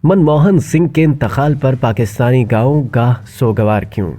मनमोहन सिंह के इंतकाल पर पाकिस्तानी गाँव गाह सोगवार क्यों?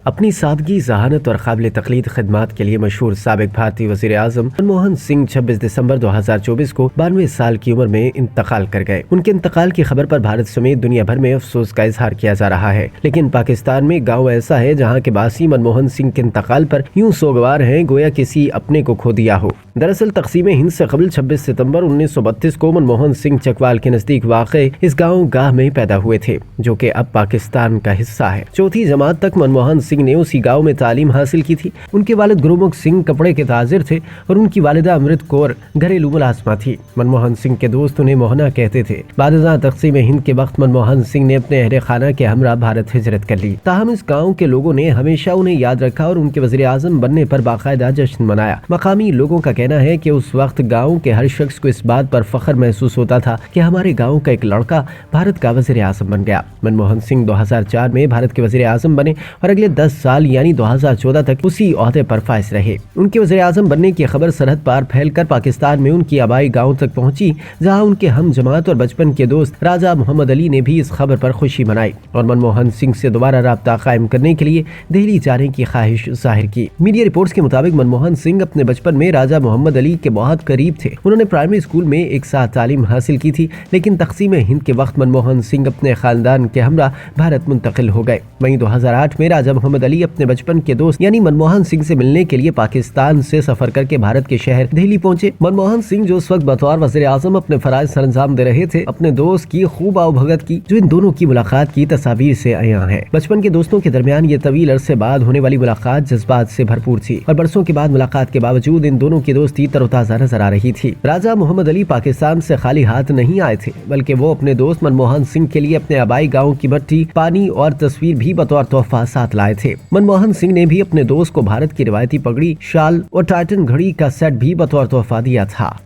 अपनी सादगी, ज़हानत और काबिल तकलीद खिदमात के लिए मशहूर साबिक भारतीय वज़ीर आज़म मनमोहन सिंह 26 दिसंबर 2024 को 92 साल की उम्र में इंतकाल कर गए। उनके इंतकाल की खबर पर भारत समेत दुनिया भर में अफसोस का इजहार किया जा रहा है, लेकिन पाकिस्तान में गाँव ऐसा है जहाँ के बासी मनमोहन सिंह के इंतकाल पर यूं सोगवार हैं गोया किसी अपने को खो दिया हो। दरअसल तकसीम हिंद से कबल 26 सितंबर 1932 को मनमोहन सिंह चकवाल के नजदीक वाक़े इस गाँव गाह में पैदा हुए थे, जो कि अब पाकिस्तान का हिस्सा है। चौथी जमात तक मनमोहन सिंह ने उसी गांव में तालीम हासिल की थी। उनके वालिद गुरुमुख सिंह कपड़े के ताजिर थे और उनकी वालिदा अमृत कौर घरेलू मुलाजमा थी। मनमोहन सिंह के दोस्त उन्हें मोहना कहते थे। बाद तकसीम हिंद के वक्त मनमोहन सिंह ने अपने अहले खाना के हमरा भारत हिजरत कर ली। ताहम इस गाँव के लोगों ने हमेशा उन्हें याद रखा और उनके वज़ीर आज़म बनने पर बाकायदा जश्न मनाया। मकामी लोगों का कहना है कि उस वक्त गाँव के हर शख्स को इस बात पर फख्र महसूस होता था कि हमारे गाँव का एक लड़का भारत का वज़ीर आज़म बन गया। मनमोहन सिंह 2004 में भारत के वज़ीर आज़म बने और अगले 10 साल यानी 2014 तक उसी ओहदे पर फाइज रहे। उनके वज़ीर आज़म बनने की खबर सरहद पार फैलकर पाकिस्तान में उनकी आबाई गांव तक पहुंची, जहां उनके हम जमात और बचपन के दोस्त राजा मोहम्मद अली ने भी इस खबर पर खुशी मनाई और मनमोहन सिंह से दोबारा राब्ता कायम करने के लिए दिल्ली जाने की ख्वाहिश जाहिर की। मीडिया रिपोर्ट्स के मुताबिक मनमोहन सिंह अपने बचपन में राजा मोहम्मद अली के बहुत करीब थे। उन्होंने प्राइमरी स्कूल में एक साथ तालीम हासिल की थी, लेकिन तकसीम हिंद के वक्त मनमोहन सिंह अपने खानदान के हमरा भारत मुंतकिल हो गए। वहीं 2008 में राजा मोहम्मद अली अपने बचपन के दोस्त यानी मनमोहन सिंह से मिलने के लिए पाकिस्तान से सफर करके भारत के शहर दिल्ली पहुंचे। मनमोहन सिंह जो उस वक्त बतौर वज़ीर आज़म अपने फराइज सरअंजाम दे रहे थे, अपने दोस्त की खूब आवभगत की, जो इन दोनों की मुलाकात की तस्वीर से आया है। बचपन के दोस्तों के दरमियान ये तवील अरसे बाद होने वाली मुलाकात जज्बात से भरपूर थी और बरसों के बाद मुलाकात के बावजूद इन दोनों की दोस्ती तरोताजा नजर आ रही थी। राजा मोहम्मद अली पाकिस्तान से खाली हाथ नहीं आए थे, बल्कि वो अपने दोस्त मनमोहन सिंह के लिए अपने आबाई गाँव की भट्टी, पानी और तस्वीर भी बतौर तोहफा साथ लाए थे। मनमोहन सिंह ने भी अपने दोस्त को भारत की रिवायती पगड़ी, शाल और टाइटन घड़ी का सेट भी बतौर तोहफा दिया था।